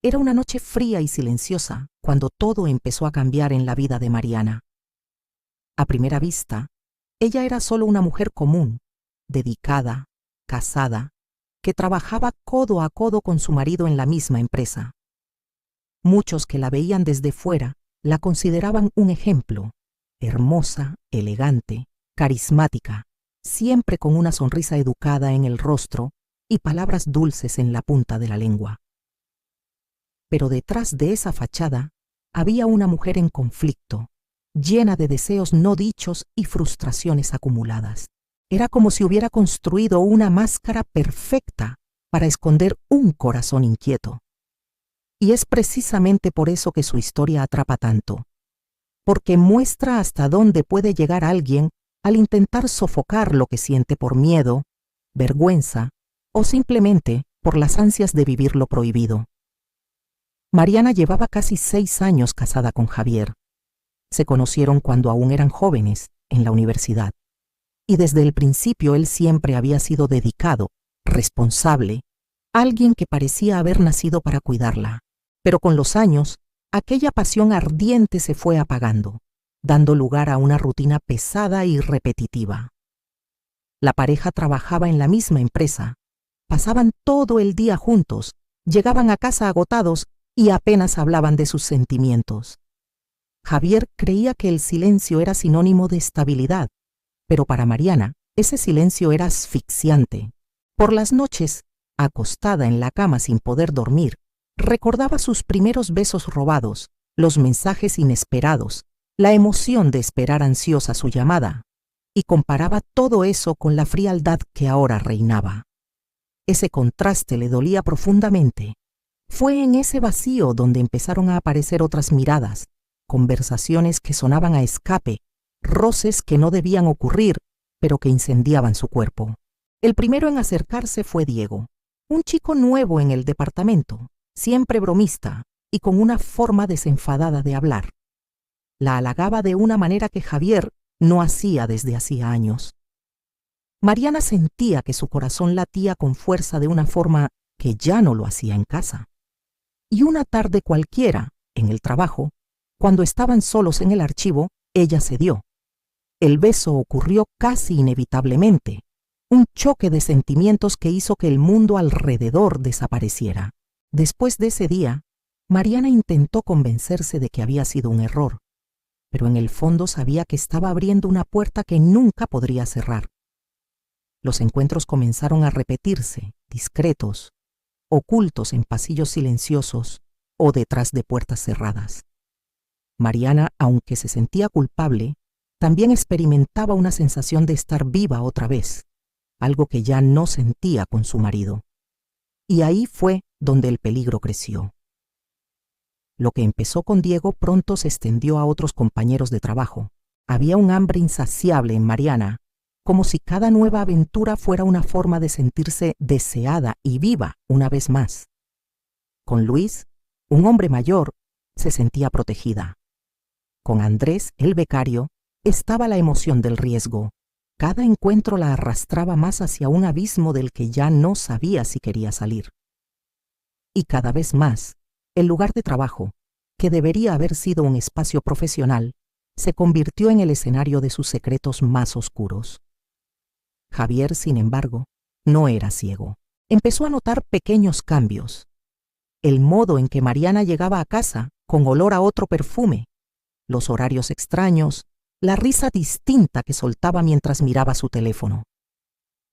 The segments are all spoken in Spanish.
Era una noche fría y silenciosa cuando todo empezó a cambiar en la vida de Mariana. A primera vista, ella era solo una mujer común, dedicada, casada, que trabajaba codo a codo con su marido en la misma empresa. Muchos que la veían desde fuera la consideraban un ejemplo, hermosa, elegante, carismática, siempre con una sonrisa educada en el rostro y palabras dulces en la punta de la lengua. Pero detrás de esa fachada había una mujer en conflicto, llena de deseos no dichos y frustraciones acumuladas. Era como si hubiera construido una máscara perfecta para esconder un corazón inquieto. Y es precisamente por eso que su historia atrapa tanto, porque muestra hasta dónde puede llegar alguien al intentar sofocar lo que siente por miedo, vergüenza o simplemente por las ansias de vivir lo prohibido. Mariana llevaba casi 6 años casada con Javier. Se conocieron cuando aún eran jóvenes, en la universidad. Y desde el principio él siempre había sido dedicado, responsable, alguien que parecía haber nacido para cuidarla. Pero con los años, aquella pasión ardiente se fue apagando, dando lugar a una rutina pesada y repetitiva. La pareja trabajaba en la misma empresa, pasaban todo el día juntos, llegaban a casa agotados y apenas hablaban de sus sentimientos. Javier creía que el silencio era sinónimo de estabilidad, pero para Mariana ese silencio era asfixiante. Por las noches, acostada en la cama sin poder dormir, recordaba sus primeros besos robados, los mensajes inesperados, la emoción de esperar ansiosa su llamada, y comparaba todo eso con la frialdad que ahora reinaba. Ese contraste le dolía profundamente. Fue en ese vacío donde empezaron a aparecer otras miradas, conversaciones que sonaban a escape, roces que no debían ocurrir, pero que incendiaban su cuerpo. El primero en acercarse fue Diego, un chico nuevo en el departamento, siempre bromista y con una forma desenfadada de hablar. La halagaba de una manera que Javier no hacía desde hacía años. Mariana sentía que su corazón latía con fuerza de una forma que ya no lo hacía en casa. Y una tarde cualquiera, en el trabajo, cuando estaban solos en el archivo, ella cedió. El beso ocurrió casi inevitablemente, un choque de sentimientos que hizo que el mundo alrededor desapareciera. Después de ese día, Mariana intentó convencerse de que había sido un error, pero en el fondo sabía que estaba abriendo una puerta que nunca podría cerrar. Los encuentros comenzaron a repetirse, discretos, ocultos en pasillos silenciosos o detrás de puertas cerradas. Mariana, aunque se sentía culpable, también experimentaba una sensación de estar viva otra vez, algo que ya no sentía con su marido. Y ahí fue donde el peligro creció. Lo que empezó con Diego pronto se extendió a otros compañeros de trabajo. Había un hambre insaciable en Mariana, como si cada nueva aventura fuera una forma de sentirse deseada y viva una vez más. Con Luis, un hombre mayor, se sentía protegida. Con Andrés, el becario, estaba la emoción del riesgo. Cada encuentro la arrastraba más hacia un abismo del que ya no sabía si quería salir. Y cada vez más, el lugar de trabajo, que debería haber sido un espacio profesional, se convirtió en el escenario de sus secretos más oscuros. Javier, sin embargo, no era ciego. Empezó a notar pequeños cambios. El modo en que Mariana llegaba a casa, con olor a otro perfume, los horarios extraños, la risa distinta que soltaba mientras miraba su teléfono.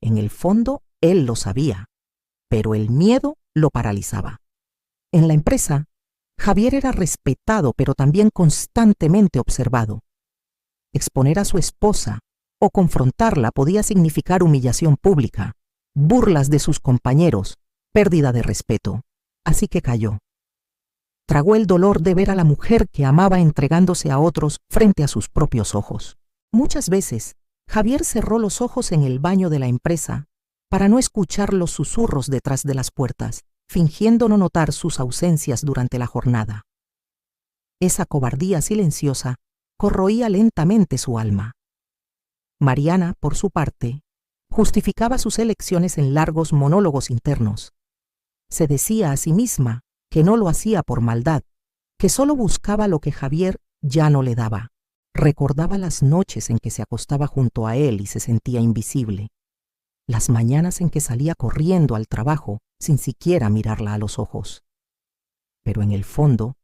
En el fondo, él lo sabía, pero el miedo lo paralizaba. En la empresa, Javier era respetado, pero también constantemente observado. Exponer a su esposa o confrontarla podía significar humillación pública, burlas de sus compañeros, pérdida de respeto. Así que calló. Tragó el dolor de ver a la mujer que amaba entregándose a otros frente a sus propios ojos. Muchas veces, Javier cerró los ojos en el baño de la empresa para no escuchar los susurros detrás de las puertas, fingiendo no notar sus ausencias durante la jornada. Esa cobardía silenciosa corroía lentamente su alma. Mariana, por su parte, justificaba sus elecciones en largos monólogos internos. Se decía a sí misma que que no lo hacía por maldad, que solo buscaba lo que Javier ya no le daba. Recordaba las noches en que se acostaba junto a él y se sentía invisible, las mañanas en que salía corriendo al trabajo sin siquiera mirarla a los ojos. Pero en el fondo,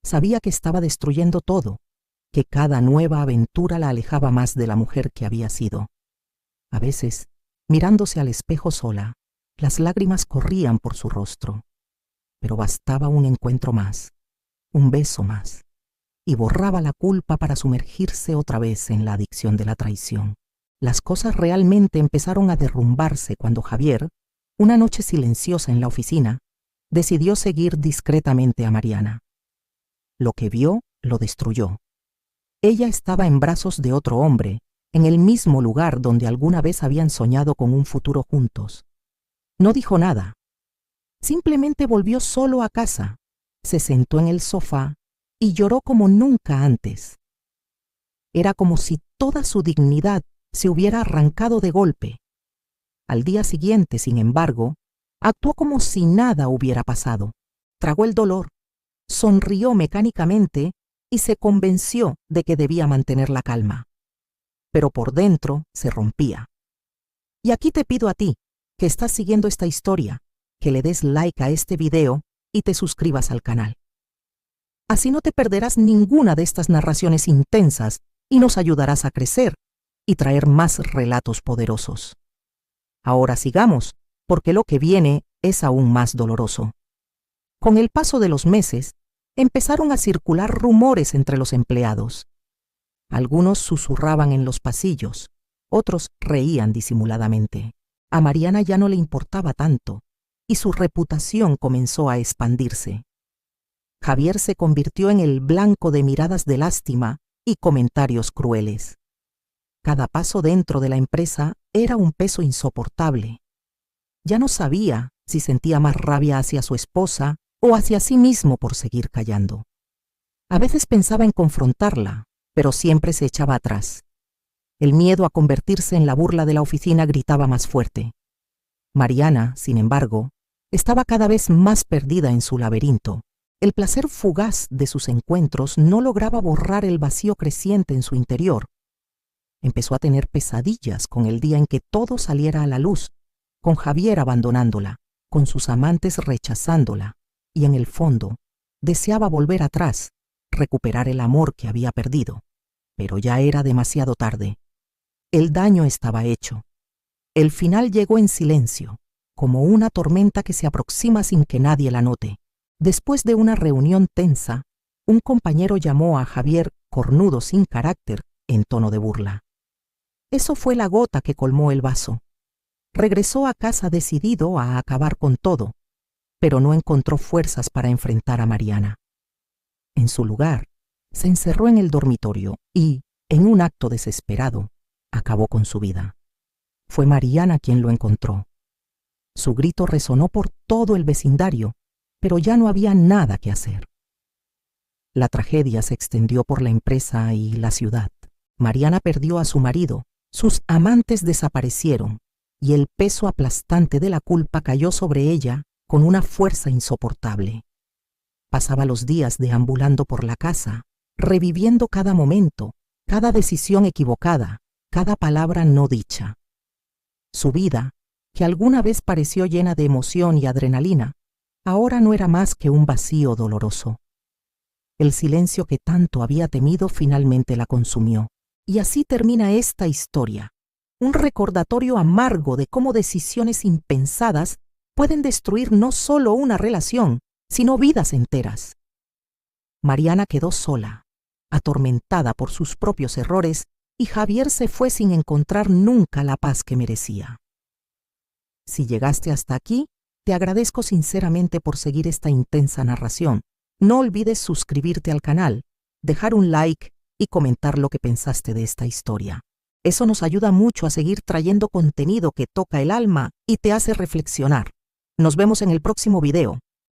sabía que estaba destruyendo todo, que cada nueva aventura la alejaba más de la mujer que había sido. A veces, mirándose al espejo sola, las lágrimas corrían por su rostro, pero bastaba un encuentro más, un beso más, y borraba la culpa para sumergirse otra vez en la adicción de la traición. Las cosas realmente empezaron a derrumbarse cuando Javier, una noche silenciosa en la oficina, decidió seguir discretamente a Mariana. Lo que vio lo destruyó. Ella estaba en brazos de otro hombre, en el mismo lugar donde alguna vez habían soñado con un futuro juntos. No dijo nada. Simplemente volvió solo a casa, se sentó en el sofá y lloró como nunca antes. Era como si toda su dignidad se hubiera arrancado de golpe. Al día siguiente, sin embargo, actuó como si nada hubiera pasado. Tragó el dolor, sonrió mecánicamente y se convenció de que debía mantener la calma. Pero por dentro se rompía. Y aquí te pido a ti, que estás siguiendo esta historia, que le des like a este video y te suscribas al canal. Así no te perderás ninguna de estas narraciones intensas y nos ayudarás a crecer y traer más relatos poderosos. Ahora sigamos, porque lo que viene es aún más doloroso. Con el paso de los meses, empezaron a circular rumores entre los empleados. Algunos susurraban en los pasillos, otros reían disimuladamente. A Mariana ya no le importaba tanto, y su reputación comenzó a expandirse. Javier se convirtió en el blanco de miradas de lástima y comentarios crueles. Cada paso dentro de la empresa era un peso insoportable. Ya no sabía si sentía más rabia hacia su esposa o hacia sí mismo por seguir callando. A veces pensaba en confrontarla, pero siempre se echaba atrás. El miedo a convertirse en la burla de la oficina gritaba más fuerte. Mariana, sin embargo, estaba cada vez más perdida en su laberinto. El placer fugaz de sus encuentros no lograba borrar el vacío creciente en su interior. Empezó a tener pesadillas con el día en que todo saliera a la luz, con Javier abandonándola, con sus amantes rechazándola, y en el fondo deseaba volver atrás, recuperar el amor que había perdido. Pero ya era demasiado tarde. El daño estaba hecho. El final llegó en silencio, como una tormenta que se aproxima sin que nadie la note. Después de una reunión tensa, un compañero llamó a Javier cornudo sin carácter en tono de burla. Eso fue la gota que colmó el vaso. Regresó a casa decidido a acabar con todo, pero no encontró fuerzas para enfrentar a Mariana. En su lugar, se encerró en el dormitorio y, en un acto desesperado, acabó con su vida. Fue Mariana quien lo encontró. Su grito resonó por todo el vecindario, pero ya no había nada que hacer. La tragedia se extendió por la empresa y la ciudad. Mariana perdió a su marido, sus amantes desaparecieron, y el peso aplastante de la culpa cayó sobre ella con una fuerza insoportable. Pasaba los días deambulando por la casa, reviviendo cada momento, cada decisión equivocada, cada palabra no dicha. Su vida, que alguna vez pareció llena de emoción y adrenalina, ahora no era más que un vacío doloroso. El silencio que tanto había temido finalmente la consumió. Y así termina esta historia, un recordatorio amargo de cómo decisiones impensadas pueden destruir no solo una relación, sino vidas enteras. Mariana quedó sola, atormentada por sus propios errores, y Javier se fue sin encontrar nunca la paz que merecía. Si llegaste hasta aquí, te agradezco sinceramente por seguir esta intensa narración. No olvides suscribirte al canal, dejar un like y comentar lo que pensaste de esta historia. Eso nos ayuda mucho a seguir trayendo contenido que toca el alma y te hace reflexionar. Nos vemos en el próximo video.